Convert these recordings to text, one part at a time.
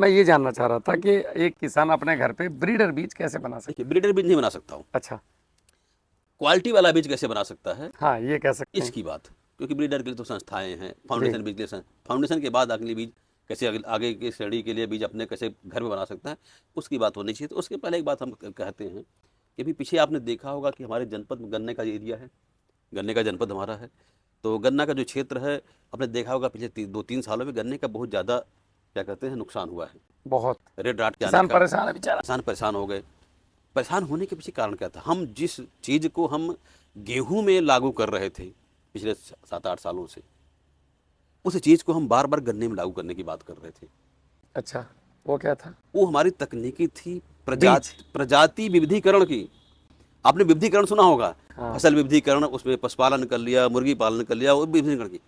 मैं ये जानना चाह रहा था कि एक किसान अपने घर पे ब्रीडर बीज कैसे बना सकता देखिए, ब्रीडर बीज नहीं बना सकता हूँ, है? अच्छा। क्वालिटी वाला बीज कैसे बना सकता है हाँ, ये कह सकते हैं। इसकी बात, क्योंकि ब्रीडर के लिए तो संस्थाएं हैं, जी। फाउंडेशन बीज के लिए फाउंडेशन के बाद अगली बीज कैसे आगे की श्रेणी के लिए बीज अपने कैसे घर में बना सकता है, उसकी बात होनी चाहिए। तो उसके पहले एक बात हम कहते हैं कि भी पीछे आपने देखा होगा कि हमारे जनपद में गन्ने का एरिया है, गन्ने का जनपद हमारा है। तो गन्ना का जो क्षेत्र है, आपने देखा होगा पिछले 2-3 सालों में गन्ने का बहुत ज़्यादा क्या कहते हैं नुकसान हुआ है, बहुत। रेड राट के आने किसान का। परेशान है बेचारा। किसान परेशान हो गए। परेशान होने के पीछे कारण क्या था? हम जिस चीज़ को हम गेहूं में लागू कर रहे थे पिछले 7-8 सालों से, उस चीज़ को हम बार बार गन्ने में लागू करने की बात कर रहे थे। अच्छा, वो क्या था? वो हमारी तकनीकी थी बीज। प्रजाति विविधीकरण की। आपने विविधीकरण सुना होगा, हाँ। फसल विविधीकरण, उसमें पशुपालन कर लिया, मुर्गी पालन कर लिया, वो विविधीकरण की।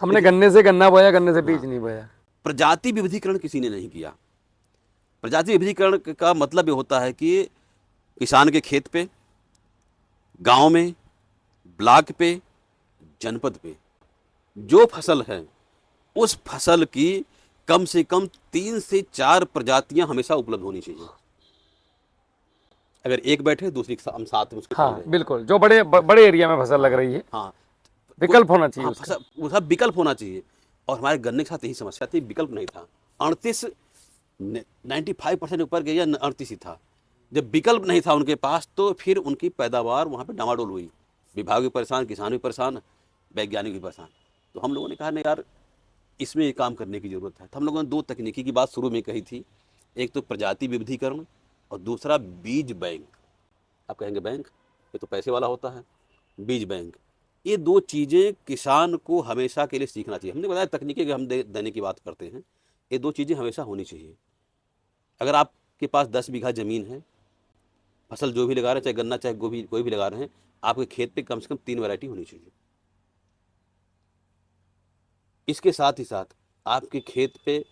हमने लेकिन गन्ने से गन्ना बोया, गन्ने से हाँ, बीज नहीं बोया। प्रजाति विविधीकरण किसी ने नहीं किया। प्रजाति विविधीकरण का मतलब ये होता है कि किसान के खेत पे, गांव में, ब्लॉक पे, जनपद पे जो फसल है, उस फसल की कम से कम 3 से 4 प्रजातियां हमेशा उपलब्ध होनी चाहिए। अगर एक बैठे दूसरी हम साथ में उसको खा हाँ रहे हैं। बिल्कुल, जो बड़े एरिया में फसल लग रही है, हाँ, विकल्प होना चाहिए हाँ, उसका। फसल उसका विकल्प होना चाहिए। और हमारे गन्ने के साथ यही समस्या थी, विकल्प नहीं था। 38 95% ऊपर गया, 38 ही था। जब विकल्प नहीं था उनके पास, तो फिर उनकी पैदावार वहाँ पे डामाडोल हुई। विभाग भी परेशान, किसान भी परेशान, वैज्ञानिक भी परेशान। तो हम लोगों ने कहा नहीं यार, इसमें ये काम करने की ज़रूरत है। तो हम लोगों ने 2 तकनीकी की बात शुरू में कही थी, एक तो प्रजाति विविधीकरण और दूसरा बीज बैंक। आप कहेंगे बैंक, ये तो पैसे वाला होता है। बीज बैंक, ये 2 चीज़ें किसान को हमेशा के लिए सीखना चाहिए। हमने बताया तकनीकी कि हम देने की बात करते हैं, ये 2 चीज़ें हमेशा होनी चाहिए। अगर आपके पास 10 बीघा ज़मीन है, फसल जो भी लगा रहे हैं, चाहे गन्ना चाहे गोभी कोई भी लगा रहे हैं, आपके खेत पे कम से कम 3 वैरायटी होनी चाहिए। इसके साथ ही साथ आपके खेत पे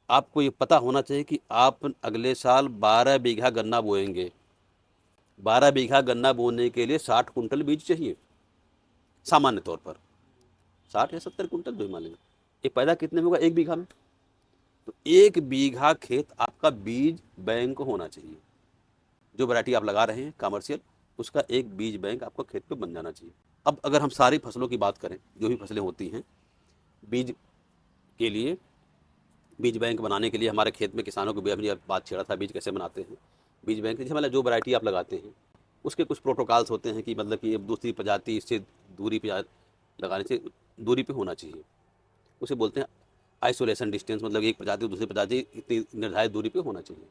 आपको ये पता होना चाहिए कि आप अगले साल 12 बीघा गन्ना बोएंगे। 12 बीघा गन्ना बोने के लिए 60 कुंटल बीज चाहिए सामान्य तौर पर, 60 या 70 कुंटल जो मान लेंगे। ये पैदा कितने में होगा? 1 बीघा में। तो 1 बीघा खेत आपका बीज बैंक होना चाहिए। जो वैरायटी आप लगा रहे हैं कमर्शियल, उसका एक बीज बैंक आपको खेत पे बन जाना चाहिए। अब अगर हम सारी फसलों की बात करें, जो भी फसलें होती हैं, बीज के लिए, बीज बैंक बनाने के लिए हमारे खेत में किसानों को भी अभी बात छेड़ा था, बीज कैसे बनाते हैं। बीज बैंक जैसे मतलब जो वैरायटी आप लगाते हैं, उसके कुछ प्रोटोकॉल्स होते हैं कि मतलब कि दूसरी प्रजाति इससे दूरी पे लगाने से दूरी पे होना चाहिए। उसे बोलते हैं आइसोलेशन डिस्टेंस, मतलब एक प्रजाति दूसरी प्रजाति इतनी निर्धारित दूरी पे होना चाहिए।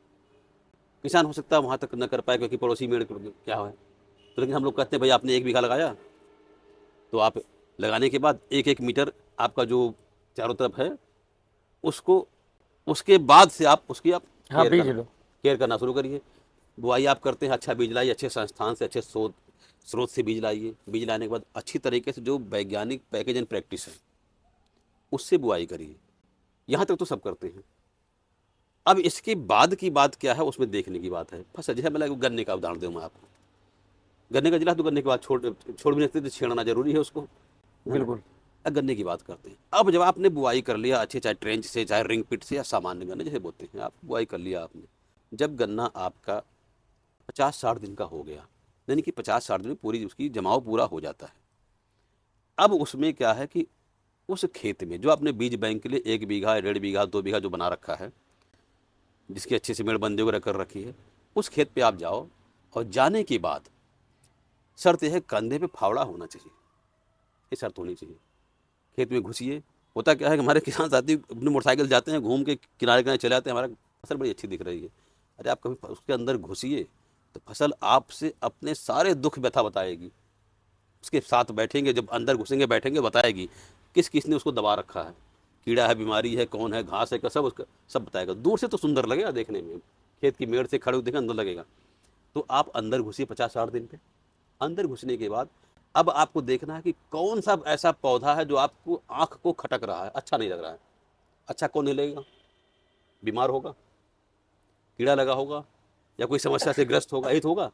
किसान हो सकता है वहाँ तक न कर पाए क्योंकि पड़ोसी मेड़ क्या है। तो लेकिन हम लोग कहते हैं भाई आपने 1 बीघा लगाया, तो आप लगाने के बाद 1-1 मीटर आपका जो चारों तरफ है, उसको उसके बाद से आप उसकी आप हाँ, बीज लो। केयर करना शुरू करिए। बुआई आप करते हैं, अच्छा बीज लाइए, अच्छे संस्थान से, अच्छे स्रोत से बीज लाइए। बीज लाने के बाद अच्छी तरीके से जो वैज्ञानिक पैकेज एंड प्रैक्टिस है, उससे बुआई करिए। यहाँ तक तो सब करते हैं। अब इसके बाद की बात क्या है, उसमें देखने की बात है। फसल जैसे मैं गन्ने का उदाहरण दूँ मैं आपको, गन्ने का जिला, तो गन्ने के बाद छोड़ भी नहीं सकते, तो छेड़ना जरूरी है उसको, है ना। बिल्कुल। अब गन्ने की बात करते हैं। अब जब आपने बुआई कर लिया अच्छे, चाहे ट्रेंच से, चाहे रिंग पिट से, या सामान्य गन्ने जैसे बोलते हैं, आप बुआई कर लिया आपने। जब गन्ना आपका 50-60 दिन का हो गया, यानी कि 50-60 दिन में पूरी उसकी जमाव पूरा हो जाता है। अब उसमें क्या है कि उस खेत में जो आपने बीज बैंक के लिए 1 बीघा, 1.5 बीघा, 2 बीघा जो बना रखा है, जिसकी अच्छे से मेड़बंदी वगैरह कर रखी है, उस खेत पे आप जाओ, और जाने के बाद शर्त यह है कंधे पे फावड़ा होना चाहिए। ये शर्त होनी चाहिए। खेत में घुसिए। होता क्या है कि हमारे किसान साथी अपनी मोटरसाइकिल जाते हैं, घूम के किनारे किनारे चले जाते हैं, हमारा फसल बड़ी अच्छी दिख रही है। अरे आप कभी उसके अंदर घुसिए, तो फसल आपसे अपने सारे दुख व्यथा बताएगी। उसके साथ बैठेंगे, जब अंदर घुसेंगे बैठेंगे, बताएगी किस किस ने उसको दबा रखा है, कीड़ा है, बीमारी है, कौन है, घास है, सब उसका सब बताएगा। दूर से तो सुंदर लगेगा देखने में, खेत की मेड़ से खड़े होते अंदर लगेगा। तो आप अंदर घुसिए 50-60 दिन पे। अंदर घुसने के बाद अब आपको देखना है कि कौन सा ऐसा पौधा है जो आपको आंख को खटक रहा है, अच्छा नहीं लग रहा है। अच्छा कौन नहीं लगेगा? बीमार होगा, कीड़ा लगा होगा, या कोई समस्या से ग्रस्त होगा, यही तो होगा।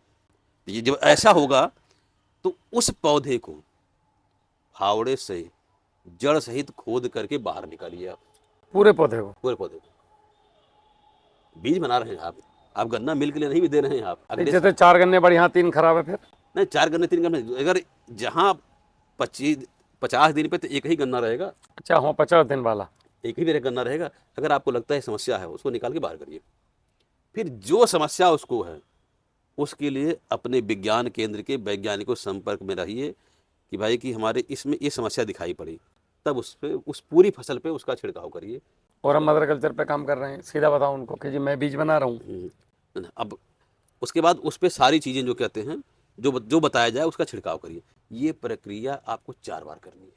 ये जब ऐसा होगा, तो उस पौधे को फावड़े से जड़ सहित खोद करके बाहर निकालिए आप, पूरे पौधे को। पूरे पौधे को। बीज बना रहे हैं आप गन्ना मिल के लिए नहीं भी दे रहे हैं आप अगले जैसे 4 गन्ने बड़े, यहाँ 3 खराब है फिर? नहीं 4 गन्ने 3 गन्ने, अगर जहाँ 50 दिन पे तो एक ही गन्ना रहेगा, अच्छा, हाँ 50 दिन वाला। एक ही मेरा गन्ना रहेगा। अगर आपको लगता है समस्या है उसको निकाल के बाहर करिए, फिर जो समस्या उसको है उसके लिए अपने विज्ञान केंद्र के वैज्ञानिकों से संपर्क में रहिए कि भाई कि हमारे इसमें ये समस्या दिखाई पड़ी, तब उस पे उस पूरी फसल पे उसका छिड़काव करिए। और हम एग्रीकल्चर पे काम कर रहे हैं, सीधा बताओ उनको कि जी मैं बीज बना रहा हूँ। अब उसके बाद उस पे सारी चीज़ें जो कहते हैं जो बताया जाए उसका छिड़काव करिए। ये प्रक्रिया आपको 4 बार करनी है।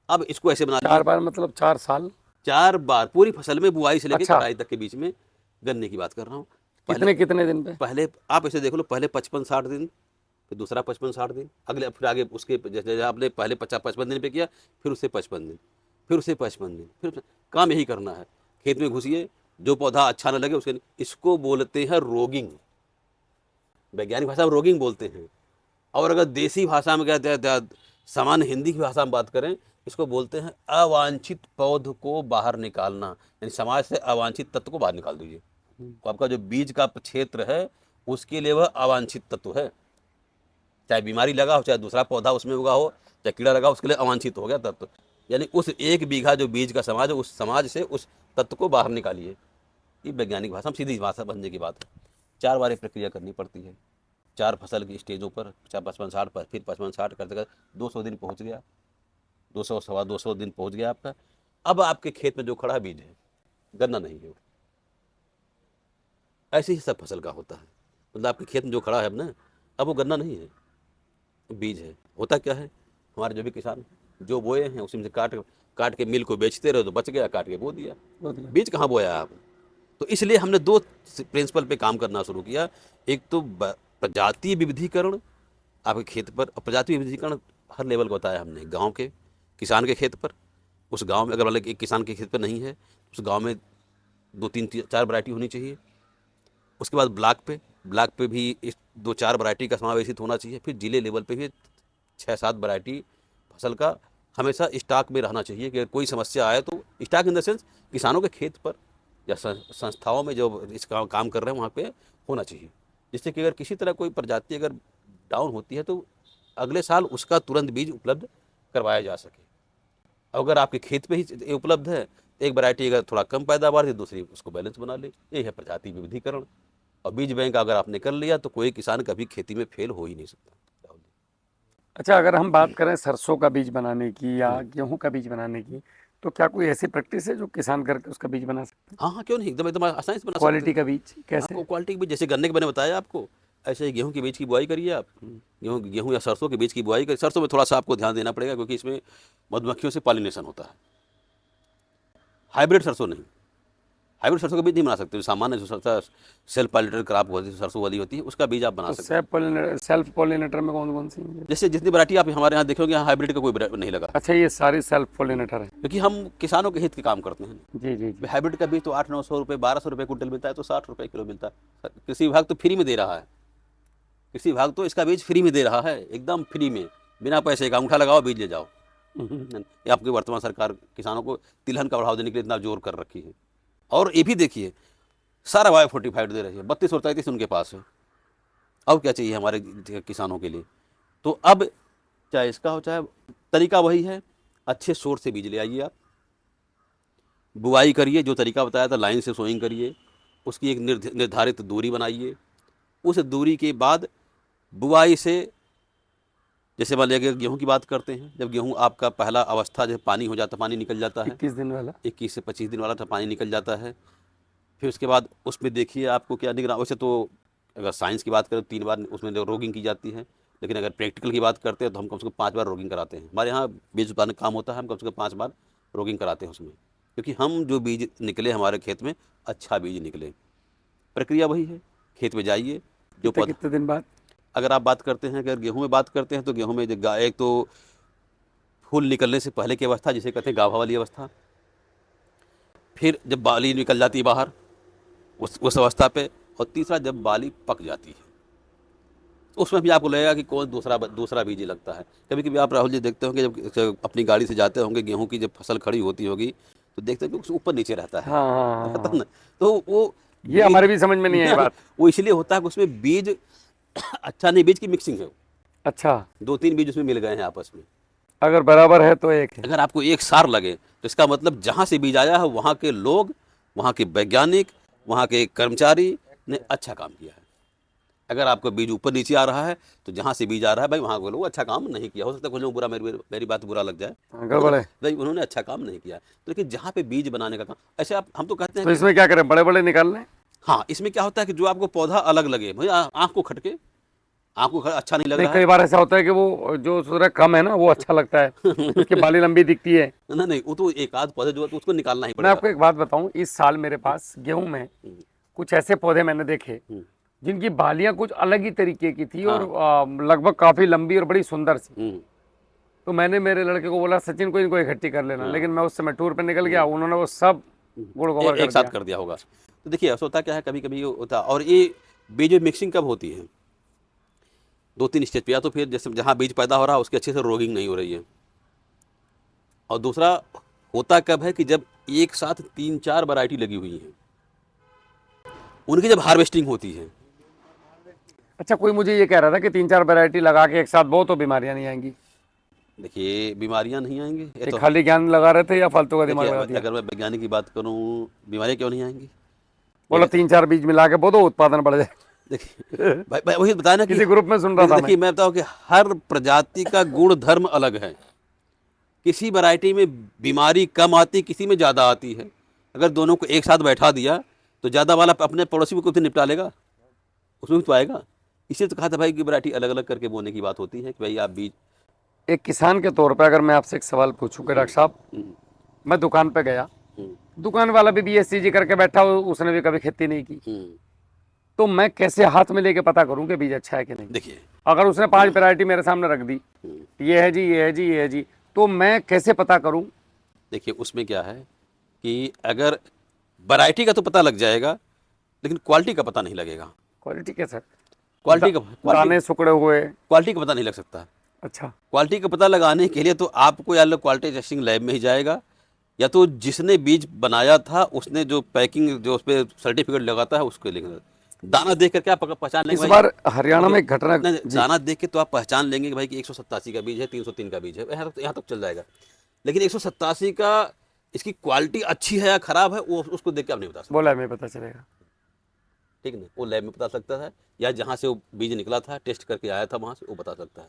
अब इसको ऐसे बना 4 बार मतलब 4 साल? 4 बार पूरी फसल में, बुआई से लेकर अच्छा। कटाई तक के बीच में, गन्ने की बात कर रहा हूँ। कितने कितने दिन पे? पहले आप ऐसे देख लो, पहले 55-60 दिन, फिर दूसरा 55-60 दिन, अगले फिर आगे उसके जैसे आपने पहले 50-55 दिन पे किया, फिर उससे 55 दिन, फिर उससे 55 दिन, फिर काम यही करना है। खेत में घुसिए, जो पौधा अच्छा न लगे उसके, इसको बोलते हैं रोगिंग, वैज्ञानिक भाषा में रोगिंग बोलते हैं। और अगर देसी भाषा में क्या सामान्य हिंदी की भाषा में बात करें, इसको बोलते हैं अवांछित पौध को बाहर निकालना, यानी समाज से अवांछित तत्व को बाहर निकाल दीजिए। तो आपका जो बीज का क्षेत्र है उसके लिए वह अवांछित तत्व है, चाहे बीमारी लगा हो, चाहे दूसरा पौधा उसमें उगा हो, चाहे कीड़ा लगा हो, उसके लिए अवांछित हो गया तत्व। यानी उस 1 बीघा जो बीज का समाज है, उस समाज से उस तत्व को बाहर निकालिए। ये वैज्ञानिक भाषा में सीधी भाषा बनने की बात है। 4 बार ये प्रक्रिया करनी पड़ती है, 4 फसल की स्टेजों पर, 55-60 पर, फिर 55-60 करते करते 200 दिन पहुँच गया, 200 सवा 200 दिन पहुँच गया आपका। अब आपके खेत में जो खड़ा बीज है, गन्ना नहीं है। ऐसे ही सब फसल का होता है, मतलब आपके खेत में जो खड़ा है अब ना, अब वो गन्ना नहीं है, बीज है। होता क्या है, हमारे जो भी किसान जो बोए हैं उसी में से काट काट के मिल को बेचते रहे तो बच गया, काट के बो दिया, बीज कहाँ बोया आप। तो इसलिए हमने 2 प्रिंसिपल पे काम करना शुरू किया। एक तो प्रजातीय विविधीकरण आपके खेत पर, और प्रजातीय विविधीकरण हर लेवल को बताया हमने। गांव के किसान के खेत पर, उस गांव में अगर वाले एक किसान के खेत पर नहीं है, उस गांव में 2-3-4 वैरायटी होनी चाहिए। उसके बाद ब्लॉक पे भी इस 2-4 वैरायटी का समावेशित होना चाहिए। फिर जिले लेवल पे भी 6-7 वैरायटी फसल का हमेशा स्टॉक में रहना चाहिए कि अगर कोई समस्या आए तो स्टॉक इन द सेंस किसानों के खेत पर या संस्थाओं में जो इस काम कर रहे हैं वहाँ पे होना चाहिए, जिससे कि अगर किसी तरह कोई प्रजाति अगर डाउन होती है तो अगले साल उसका तुरंत बीज उपलब्ध करवाया जा सके। अगर आपके खेत पे ही उपलब्ध है, एक वैरायटी अगर थोड़ा कम पैदावार है, दूसरी उसको बैलेंस बना ले। यही है प्रजाति विविधीकरण। और बीज बैंक अगर आपने कर लिया तो कोई किसान कभी खेती में फेल हो ही नहीं सकता। अच्छा, अगर हम बात करें सरसों का बीज बनाने की या गेहूं का बीज बनाने की, तो क्या कोई ऐसी प्रैक्टिस है जो किसान करके उसका बीज बना सकते हैं? हाँ क्यों नहीं, एकदम एकदम आसानी से बना सकते क्वालिटी हैं। का बीज कैसे? आपको क्वालिटी के बीज, जैसे गन्ने के मैंने बताया आपको, ऐसे ही गेहूं के बीज की बुआई करिए आप। गेहूं या सरसों के बीज की बुआई करिए। सरसों में थोड़ा सा आपको ध्यान देना पड़ेगा क्योंकि इसमें मधुमक्खियों से पॉलिनेशन होता है। हाइब्रिड सरसों नहीं, हाइब्रिड सरसों का बीज नहीं बना सकते। जो सामान्य जो सेल्फ पॉलिनेटर क्रॉप होती है, सरसों वाली होती है, उसका बीज आप बना तो सकते हैं। सेल्फ पॉलिनेटर में कौन कौन सी हैं? जैसे जितनी वैरायटी आप हमारे यहाँ देखोगे, यहाँ हाइब्रिड का कोई नहीं लगा, अच्छा, ये सारी सेल्फ पॉलिनेटर है। क्योंकि हम किसानों के हित के काम करते हैं। जी जी जी। हाइब्रिड का बीज तो 800-900 रुपये, 1200 रुपये कुंटल मिलता है, तो 60 रुपये किलो मिलता है। कृषि विभाग तो फ्री में दे रहा है, कृषि विभाग तो इसका बीज फ्री में दे रहा है, एकदम फ्री में, बिना पैसे का। अंगूठा लगाओ बीज ले जाओ। ये आपकी वर्तमान सरकार किसानों को तिलहन का बढ़ावा देने के लिए इतना जोर कर रखी है। और ये भी देखिए, सारा बायो फोर्टिफाइड दे रही है, 32 और 33 उनके पास है। अब क्या चाहिए हमारे किसानों के लिए? तो अब चाहे इसका हो चाहे, तरीका वही है। अच्छे सोर्स से बीज ले आइए आप, बुआई करिए, जो तरीका बताया था लाइन से सोइंग करिए, उसकी एक निर्धारित दूरी बनाइए। उस दूरी के बाद बुआई से, जैसे मान लिया गेहूँ की बात करते हैं, जब गेहूँ आपका पहला अवस्था जब पानी हो जाता, पानी निकल जाता है, 21 दिन वाला, 21 से 25 दिन वाला पानी निकल जाता है। फिर उसके बाद उसमें देखिए आपको क्या निगरानी। वैसे तो अगर साइंस की बात करें 3 बार उसमें रोगिंग की जाती है, लेकिन अगर प्रैक्टिकल की बात करते हैं तो हम कम से कम 5 बार रोगिंग कराते हैं। हमारे यहाँ बीज उत्पादन काम होता है, हम कम से कम 5 बार रोगिंग कराते हैं उसमें, क्योंकि हम जो बीज निकले हमारे खेत में अच्छा बीज निकले। प्रक्रिया वही है, खेत में जाइए, जो पौधा। कितने दिन बाद? अगर आप बात करते हैं, अगर गेहूँ में बात करते हैं तो गेहूँ में एक तो फूल निकलने से पहले की अवस्था जिसे कहते हैं गाभा वाली अवस्था, फिर जब बाली निकल जाती है बाहर उस अवस्था पे, और तीसरा जब बाली पक जाती है, उसमें भी आपको लगेगा कि कौन दूसरा बीज लगता है। कभी कभी आप राहुल जी देखते होंगे, जब अपनी गाड़ी से जाते होंगे, गेहूं की जब फसल खड़ी होती होगी तो देखते हैं कि ऊपर नीचे रहता है, हाँ हाँ हाँ रहता हाँ। ना। तो वो ये हमारे भी समझ में नहीं आई बात। वो इसलिए होता है कि उसमें बीज अच्छा नहीं, बीज की मिक्सिंग है, अच्छा, 2-3 बीज उसमें मिल गए हैं आपस में। अगर बराबर है तो एक है। अगर आपको एक सार लगे तो इसका मतलब जहाँ से बीज आया है वहाँ के लोग, वहाँ के वैज्ञानिक, वहाँ के कर्मचारी ने अच्छा काम किया है। अगर आपको बीज ऊपर नीचे आ रहा है तो जहाँ से बीज आ रहा है भाई वहाँ के लोग अच्छा काम नहीं किया। हो सकता है कुछ लोग बुरा, मेरी बात बुरा लग जाए, हाँ, गड़बड़ है। भाई उन्होंने अच्छा काम नहीं किया। तो लेकिन जहाँ पे बीज बनाने का काम, ऐसे आप, हम तो कहते हैं तो कि इसमें क्या करें, बड़े बड़े निकाल लें? हाँ, इसमें क्या होता है कि जो आपको पौधा अलग लगे, भाई आँख को खटके, आँख को अच्छा नहीं लग नहीं, रहा कई है। बार ऐसा होता है कि वो जो सूर्य कम है ना वो अच्छा लगता है, उसकी बाली लंबी दिखती है। नहीं नहीं, वो तो एक आध पौधे जो है तो उसको निकालना ही मैं पड़ेगा। आपको एक बात बताऊं, इस साल मेरे पास गेहूं में हम्म, कुछ ऐसे पौधे मैंने देखे हम्म, जिनकी बालियां कुछ अलग ही तरीके की थी और हाँ, लगभग काफी लंबी और बड़ी सुंदर सी। हम्म, तो मैंने मेरे लड़के को बोला सचिन को इनको इकट्ठी कर लेना, हाँ, लेकिन मैं उस समय टूर पे निकल गया, उन्होंने वो सब गुड़ गोबर एक कर साथ दिया। कर दिया होगा। तो देखिए ऐसा होता क्या है, कभी कभी ये होता है। और ये बीज मिक्सिंग कब होती है? 2-3 स्टेज पे। या तो फिर जैसे जहाँ बीज पैदा हो रहा है उसकी अच्छे से रोगिंग नहीं हो रही है, और दूसरा होता कब है कि जब एक साथ 3-4 वैरायटी लगी हुई है, उनकी जब हार्वेस्टिंग होती है। अच्छा, कोई मुझे ये कह रहा था कि 3-4 वैरायटी लगा के एक साथ बो तो बीमारियां नहीं आएंगी। देखिए बीमारियां नहीं आएंगी ये ये तो। खाली ज्ञान लगा रहे थे या फालतू का देखिए दिमाग लगा दिया? अगर मैं वैज्ञानिक की बात करूं, बीमारियां क्यों नहीं आएंगी? बोला एक 3-4 बीज मिला के बो दो, उत्पादन बढ़ जाए। देखिए भाई वही बताया ना कि किसी ग्रुप में सुन रहा था मैं। देखिए मैं बताऊं कि हर प्रजाति का गुण धर्म अलग है। किसी वैरायटी में बीमारी कम आती, किसी में ज़्यादा आती है। अगर दोनों को एक साथ बैठा दिया तो ज़्यादा वाला अपने पड़ोसी को तो निपटा लेगा, उसमें भी तो आएगा। इसलिए तो कहा था भाई कि वैरायटी अलग अलग करके बोने की बात होती है कि भाई आप बीज। एक किसान के तौर पे अगर मैं आपसे एक सवाल पूछूं कि डॉक्टर साहब, हम्म, मैं दुकान पे गया, हम्म, दुकान वाला भी बीएससीजी करके बैठा हो, उसने भी कभी खेती नहीं की, हम्म। तो मैं कैसे हाथ में लेके पता करूं कि बीज अच्छा है कि नहीं? देखिए, अगर उसने 5 वैरायटी मेरे सामने रख दी, हम्म, ये है जी, ये है जी, ये है जी, तो मैं कैसे पता करूं? देखिए उसमें क्या है कि अगर वैरायटी का तो पता लग जाएगा, लेकिन क्वालिटी का पता नहीं लगेगा। क्वालिटी कैसे? क्वालिटी का क्वालिटी दाने सिकुड़े हुए? क्वालिटी का पता नहीं लग सकता। अच्छा। क्वालिटी का पता लगाने के लिए तो आपको या क्वालिटी टेस्टिंग लैब में ही जाएगा, या तो जिसने बीज बनाया था उसने जो पैकिंग जो उस पर सर्टिफिकेट लगाता है उसको लेंगे। दाना देख करके आप पहचान लेंगे इस भाई। बार हरियाणा में देखिए, एक घटना नहीं जी। दाना देख के तो आप पहचान लेंगे कि भाई कि 187 का बीज है, 303 का बीज है, यहाँ तक चल जाएगा। लेकिन 187 का इसकी क्वालिटी अच्छी है या खराब है वो उसको देख के आप नहीं बता सकते। बोला, हमें पता चलेगा। ठीक है, वो लैब में पता सकता है, या जहाँ से वो बीज निकला था टेस्ट करके आया था वहाँ से वो बता सकता है।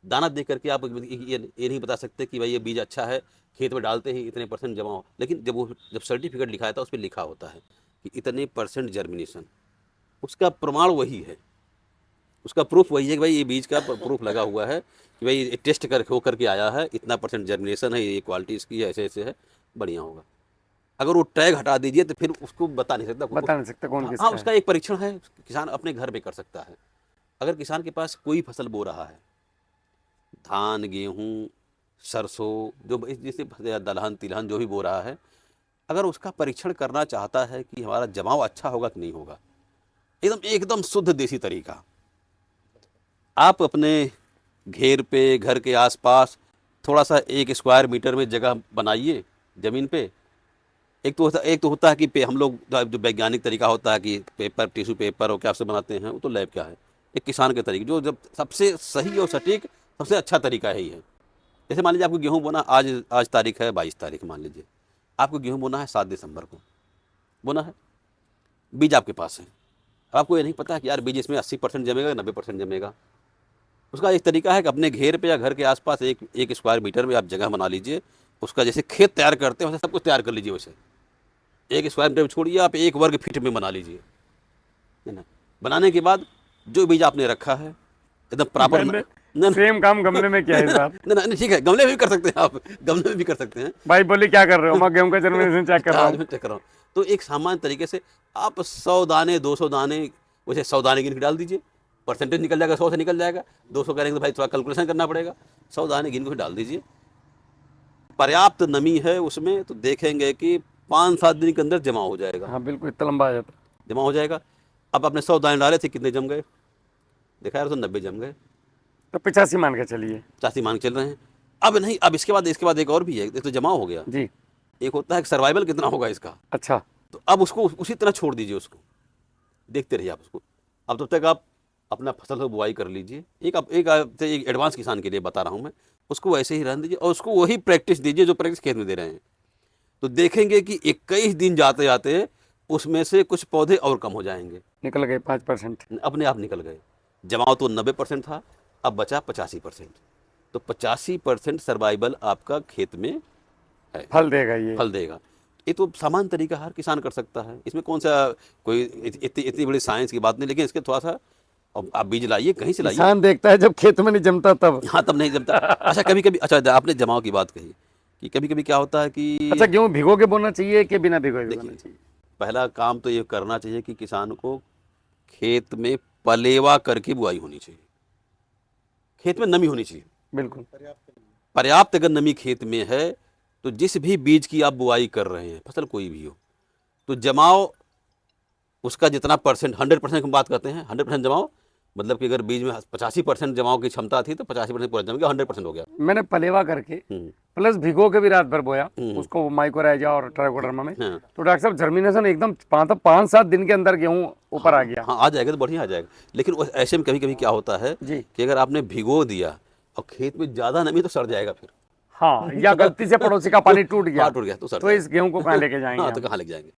दाना देख करके आप ये नहीं बता सकते कि भाई ये बीज अच्छा है, खेत में डालते ही इतने % जमा हो। लेकिन जब सर्टिफिकेट लिखाया था उस पर लिखा होता है कि इतने % जर्मिनेशन, उसका प्रमाण वही है, उसका प्रूफ वही है कि भाई ये बीज का प्रूफ लगा हुआ है कि भाई ये टेस्ट करके हो करके आया है, इतना % जर्मिनेशन है, ये क्वालिटी इसकी है, ऐसे ऐसे है, बढ़िया होगा। अगर वो टैग हटा दीजिए तो फिर उसको बता नहीं सकता। बता नहीं सकते कौन हाँ, किसका उसका है। एक परीक्षण है, किसान अपने घर पे कर सकता है। अगर किसान के पास कोई फसल बो रहा है, धान, गेहूँ, सरसों, जो जैसे दलहन तिलहन जो भी बो रहा है, अगर उसका परीक्षण करना चाहता है कि हमारा जमाव अच्छा होगा कि नहीं होगा, एकदम एकदम शुद्ध देसी तरीका, आप अपने घेर पे, घर के आसपास थोड़ा सा 1 स्क्वायर मीटर में जगह बनाइए ज़मीन पे। एक तो होता है कि हम लोग जो वैज्ञानिक तरीका होता है कि पेपर, टिश्यू पेपर और क्या से बनाते हैं, वो तो लैब क्या है। एक किसान के तरीके जो जब सबसे सही और सटीक सबसे अच्छा तरीका है ही है। जैसे मान लीजिए आपको गेहूँ बोना, आज तारीख है 22 तारीख, मान लीजिए आपको गेहूँ बोना है 7 दिसंबर को बोना है, बीज आपके पास है। आपको ये नहीं पता कि यार बीज इसमें 80% जमेगा, 90% जमेगा। उसका एक तरीका है कि अपने घेर पे या घर के आसपास 1 स्क्वायर मीटर में आप जगह बना लीजिए, उसका जैसे खेत तैयार करते हैं वैसे सब कुछ तैयार कर लीजिए। वैसे 1 स्क्वायर मीटर छोड़िए, आप 1 वर्ग फीट में बना लीजिए, है ना। बनाने के बाद जो बीज आपने रखा है एकदम प्रॉपर। मैंने सेम काम गमले में किया है इस बार। नहीं ठीक है, गमले में भी कर सकते हैं आप, गमले में भी कर सकते हैं। भाई बोली क्या कर रहे हो? मैं गेहूं का जर्मिनेशन चेक कर रहा आज हूँ। मैं चेक कर रहा हूँ। तो एक सामान्य तरीके से आप 100 दाने 200 दाने, वैसे 100 दाने गिन के डाल दीजिए, परसेंटेज निकल जाएगा, 100 से निकल जाएगा। 200 करेंगे तो भाई थोड़ा कैलकुलेशन करना पड़ेगा। 100 दाने गिन के डाल दीजिए, पर्याप्त नमी है उसमें तो देखेंगे कि 5-7 दिन के अंदर जमा हो जाएगा। हाँ बिल्कुल, इतना लंबा आ जाता। जमा हो जाएगा। अब आपने 100 दाने डाले थे, कितने जम गए? देखा यार, तो 90 जम गए, तो 85 मान के चलिए 85 मान के चल रहे हैं। अब नहीं, अब इसके बाद एक और भी है, एक तो जमा हो गया, जी। एक होता है कि सर्वाइवल कितना होगा इसका। अच्छा। तो अब उसको उसी तरह छोड़ दीजिए, उसको देखते रहिए आप उसको। अब तब तक आप अपना फसल को बुआई कर लीजिए। एक एडवांस किसान के लिए बता रहा हूँ मैं, उसको वैसे ही रहने दीजिए और उसको वही प्रैक्टिस दीजिए जो प्रैक्टिस खेत में दे रहे हैं। तो देखेंगे कि 21 दिन जाते जाते उसमें से कुछ पौधे और कम हो जाएंगे, निकल गए 5%। अपने आप निकल गए। जमाव तो 90% था, अब बचा 85%। तो 85% सर्वाइवल आपका खेत में है, फल देगा ये। फल देगा। ये तो सामान्य तरीका हर किसान कर सकता है, इसमें कौन सा कोई इतनी बड़ी साइंस की बात नहीं। लेकिन इसके थोड़ा सा, अब आप बीज लाइए, कहीं से लाइए। किसान देखता है जब खेत में नहीं जमता तब। हाँ, तब नहीं जमता। अच्छा, कभी कभी, अच्छा आपने जमाव की बात कही कि कभी कभी क्या होता है कि अच्छा, गेहूं भिगो के बोना चाहिए कि बिना भिगोए भी बोना देखिए, चाहिए? पहला काम तो ये करना चाहिए कि किसान को खेत में पलेवा करके बुआई होनी चाहिए। खेत में नमी होनी चाहिए, बिल्कुल। पर्याप्त। अगर नमी खेत में है तो जिस भी बीज की आप बुआई कर रहे हैं, फसल कोई भी हो, तो जमाव उसका जितना परसेंट, 100% की बात करते हैं, 100% जमाव, मतलब कि अगर बीज में 85% जमाव की क्षमता थी तो 85% पूरा जम गया, 100% हो गया। मैंने पलेवा करके हम्म, प्लस भिगो के भी रात भर बोया हम्म। उसको माइकोराइजा और ट्राइकोडर्मा में। हाँ, तो डॉक्टर साहब जर्मिनेशन एकदम 5-7 दिन के अंदर गेहूं ऊपर आ गया। हाँ, आ जाएगा तो बढ़िया आ जाएगा। लेकिन ऐसे में कभी कभी क्या होता है जी। कि अगर आपने भिगो दिया और खेत में ज़्यादा नमी, तो सड़ जाएगा फिर। हाँ, या गलती से पड़ोसी का पानी टूट गया हाँ, टूट गया तो सड़ तो इस जाएगा। गेहूं को कहाँ लेके जाएंगे हाँ, तो हम? कहाँ लग जाएंगे।